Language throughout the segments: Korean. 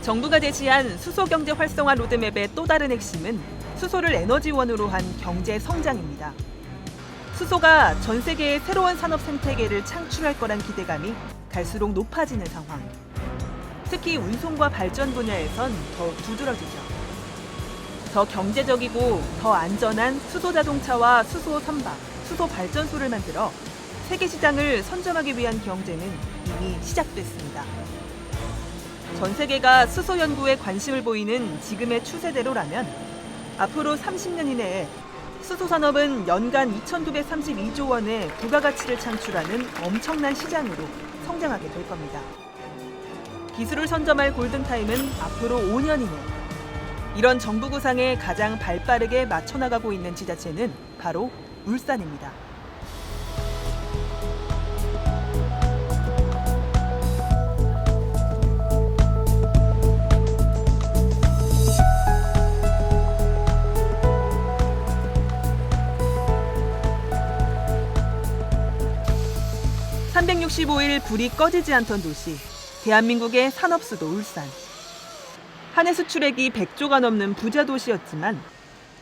정부가 제시한 수소 경제 활성화 로드맵의 또 다른 핵심은 수소를 에너지원으로 한 경제 성장입니다. 수소가 전 세계의 새로운 산업 생태계를 창출할 거란 기대감이 갈수록 높아지는 상황. 특히 운송과 발전 분야에선 더 두드러지죠. 더 경제적이고 더 안전한 수소 자동차와 수소 선박, 수소 발전소를 만들어 세계 시장을 선점하기 위한 경쟁은 이미 시작됐습니다. 전 세계가 수소 연구에 관심을 보이는 지금의 추세대로라면 앞으로 30년 이내에 수소 산업은 연간 2,932조 원의 부가가치를 창출하는 엄청난 시장으로 성장하게 될 겁니다. 기술을 선점할 골든타임은 앞으로 5년 이내. 이런 정부 구상에 가장 발빠르게 맞춰나가고 있는 지자체는 바로 울산입니다. (365일) 불이 꺼지지 않던 도시, 대한민국의 산업수도 울산. 한 해 수출액이 100조가 넘는 부자 도시였지만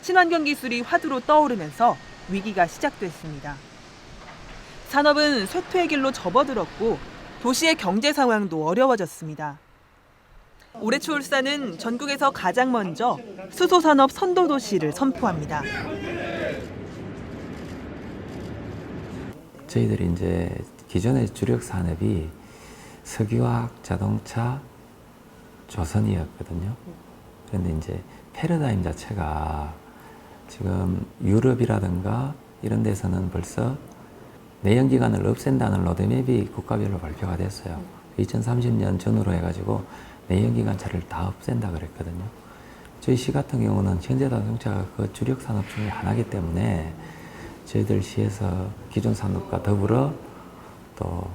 친환경 기술이 화두로 떠오르면서 위기가 시작됐습니다. 산업은 쇠퇴의 길로 접어들었고 도시의 경제 상황도 어려워졌습니다. 올해 초 울산은 전국에서 가장 먼저 수소산업 선도도시를 선포합니다. 저희들이 이제 기존의 주력 산업이 석유화학, 자동차, 조선이었거든요. 그런데 이제 패러다임 자체가 지금 유럽이라든가 이런 데서는 벌써 내연기관을 없앤다는 로드맵이 국가별로 발표가 됐어요. 2030년 전후로 해가지고 내연기관 차를 다 없앤다 그랬거든요. 저희 시 같은 경우는 현대자동차가 그 주력 산업 중에 하나이기 때문에 저희들 시에서 기존 산업과 더불어 또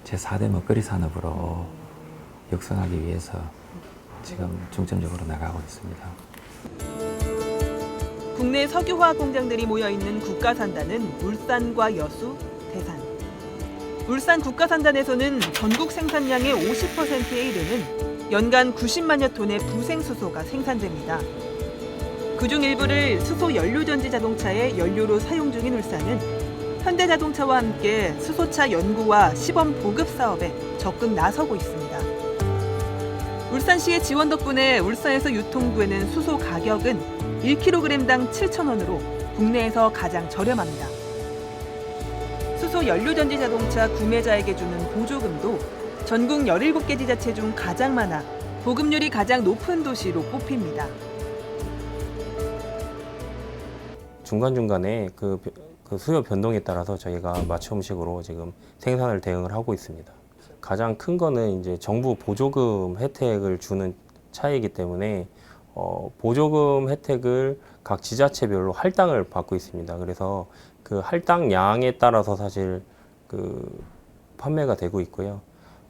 제4대 먹거리 산업으로 육성하기 위해서 지금 중점적으로 나가고 있습니다. 국내 석유화학 공장들이 모여있는 국가산단은 울산과 여수, 대산. 울산 국가산단에서는 전국 생산량의 50%에 이르는 연간 90만여 톤의 부생수소가 생산됩니다. 그중 일부를 수소 연료전지 자동차의 연료로 사용 중인 울산은 현대자동차와 함께 수소차 연구와 시범 보급 사업에 적극 나서고 있습니다. 울산시의 지원 덕분에 울산에서 유통되는 수소 가격은 1kg당 7,000원으로 국내에서 가장 저렴합니다. 수소 연료전지 자동차 구매자에게 주는 보조금도 전국 17개 지자체 중 가장 많아 보급률이 가장 높은 도시로 꼽힙니다. 중간중간에 그 수요 변동에 따라서 저희가 맞춤식으로 지금 생산을 대응을 하고 있습니다. 가장 큰 거는 이제 정부 보조금 혜택을 주는 차이기 때문에 보조금 혜택을 각 지자체별로 할당을 받고 있습니다. 그래서 그 할당량에 따라서 사실 그 판매가 되고 있고요.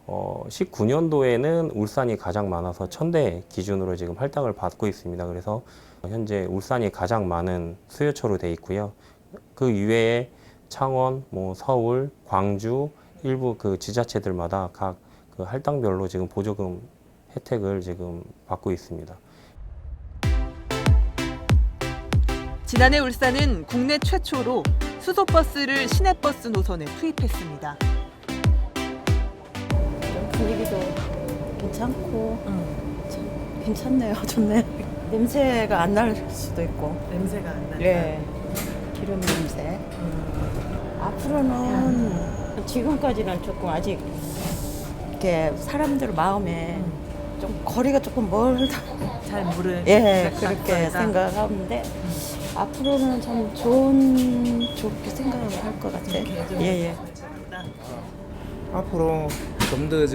19년도에는 울산이 가장 많아서 1,000대 기준으로 지금 할당을 받고 있습니다. 그래서 현재 울산이 가장 많은 수요처로 돼 있고요. 그 이외에 창원, 서울, 광주 일부 그 지자체들마다 각 그 할당별로 지금 보조금 혜택을 지금 받고 있습니다. 지난해 울산은 국내 최초로 수소버스를 시내버스 노선에 투입했습니다. 분위기도 괜찮고 참 괜찮네요. 좋네요. 냄새가 안 날 수도 있고. 냄새가 안 나요. 네. 기름 냄새. 앞으로는 지금까지는 조금 아직 이렇게 사람들 마음에 좀 거리가 조금 멀다. 잘 모르는. 그렇게 생각하는데 앞으로는 참 좋게 생각을 할 것 같아요. 앞으로 좀 더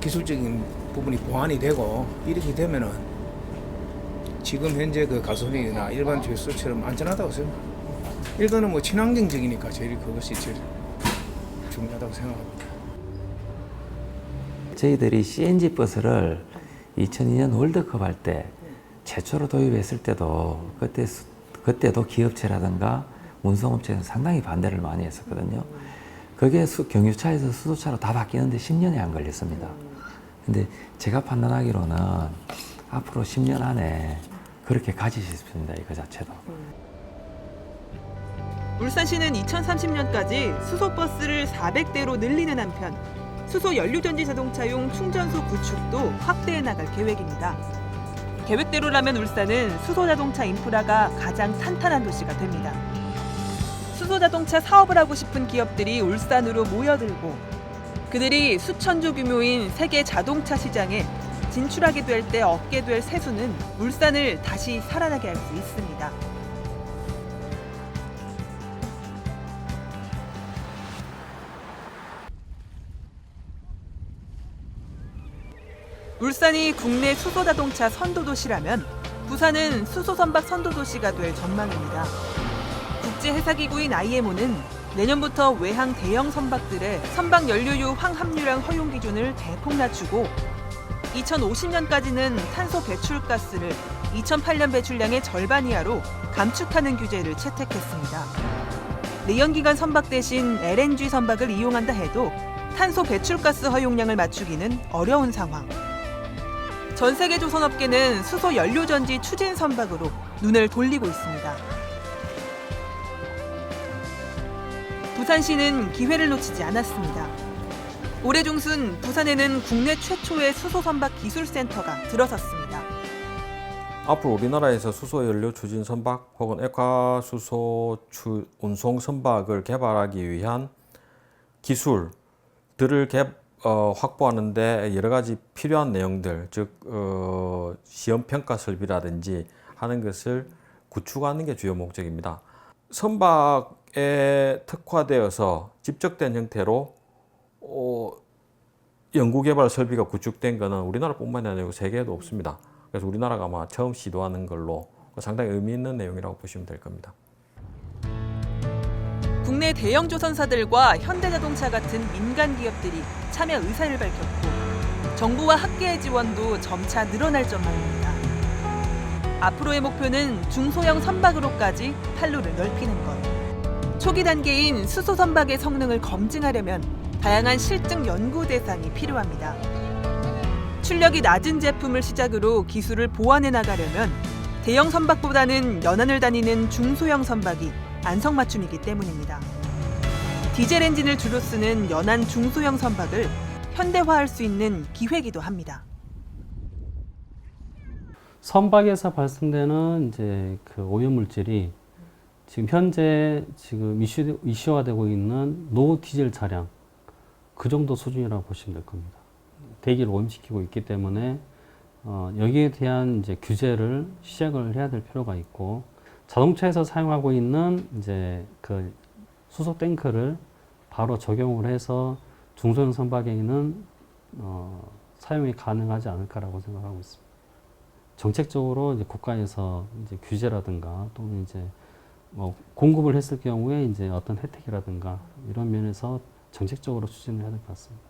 기술적인 부분이 보완이 되고 이렇게 되면은 지금 현재 그 가솔린이나 일반 주유소처럼 안전하다고 생각합니다. 일단은 친환경적이니까 제일 그것이 제일 중요하다고 생각합니다. 저희들이 CNG 버스를 2002년 월드컵 할 때 최초로 도입했을 때도 그때도 기업체라든가 운송업체는 상당히 반대를 많이 했었거든요. 그게 경유차에서 수소차로 다 바뀌는데 10년이 안 걸렸습니다. 근데 제가 판단하기로는 앞으로 10년 안에 그렇게 가지실 수 있습니다. 이거 자체도. 울산시는 2030년까지 수소버스를 400대로 늘리는 한편 수소 연료전지 자동차용 충전소 구축도 확대해 나갈 계획입니다. 계획대로라면 울산은 수소자동차 인프라가 가장 탄탄한 도시가 됩니다. 수소자동차 사업을 하고 싶은 기업들이 울산으로 모여들고 그들이 수천조 규모인 세계 자동차 시장에 진출하게 될 때 얻게 될 세수는 울산을 다시 살아나게 할 수 있습니다. 울산이 국내 수소자동차 선도도시라면 부산은 수소선박 선도도시가 될 전망입니다. 국제회사기구인 IMO는 내년부터 외항 대형 선박들의 선박 연료유 황함유량 허용 기준을 대폭 낮추고 2050년까지는 탄소 배출가스를 2008년 배출량의 절반 이하로 감축하는 규제를 채택했습니다. 내연기관 선박 대신 LNG 선박을 이용한다 해도 탄소 배출가스 허용량을 맞추기는 어려운 상황. 전 세계 조선업계는 수소 연료전지 추진 선박으로 눈을 돌리고 있습니다. 부산시는 기회를 놓치지 않았습니다. 올해 중순 부산에는 국내 최초의 수소 선박 기술센터가 들어섰습니다. 앞으로 우리나라에서 수소 연료 추진 선박 혹은 액화 수소 운송 선박을 개발하기 위한 기술들을 확보하는데 여러 가지 필요한 내용들, 즉 시험 평가 설비라든지 하는 것을 구축하는 게 주요 목적입니다. 선박에 특화되어서 집적된 형태로 연구개발 설비가 구축된 것은 우리나라뿐만이 아니고 세계에도 없습니다. 그래서 우리나라가 아마 처음 시도하는 걸로 상당히 의미 있는 내용이라고 보시면 될 겁니다. 국내 대형 조선사들과 현대자동차 같은 민간 기업들이 참여 의사를 밝혔고 정부와 학계의 지원도 점차 늘어날 전망입니다. 앞으로의 목표는 중소형 선박으로까지 판로를 넓히는 것. 초기 단계인 수소 선박의 성능을 검증하려면 다양한 실증 연구 대상이 필요합니다. 출력이 낮은 제품을 시작으로 기술을 보완해 나가려면 대형 선박보다는 연안을 다니는 중소형 선박이 안성맞춤이기 때문입니다. 디젤 엔진을 주로 쓰는 연안 중소형 선박을 현대화할 수 있는 기회이기도 합니다. 선박에서 발생되는 이제 그 오염 물질이 지금 현재 이슈화되고 있는 노 디젤 차량 그 정도 수준이라고 보시면 될 겁니다. 대기를 오염시키고 있기 때문에 여기에 대한 이제 규제를 시작을 해야 될 필요가 있고 자동차에서 사용하고 있는 이제 그 수소 탱크를 바로 적용을 해서 중소형 선박에는 사용이 가능하지 않을까라고 생각하고 있습니다. 정책적으로 이제 국가에서 이제 규제라든가 또는 이제 뭐 공급을 했을 경우에 이제 어떤 혜택이라든가 이런 면에서 정책적으로 추진을 해야 될 것 같습니다.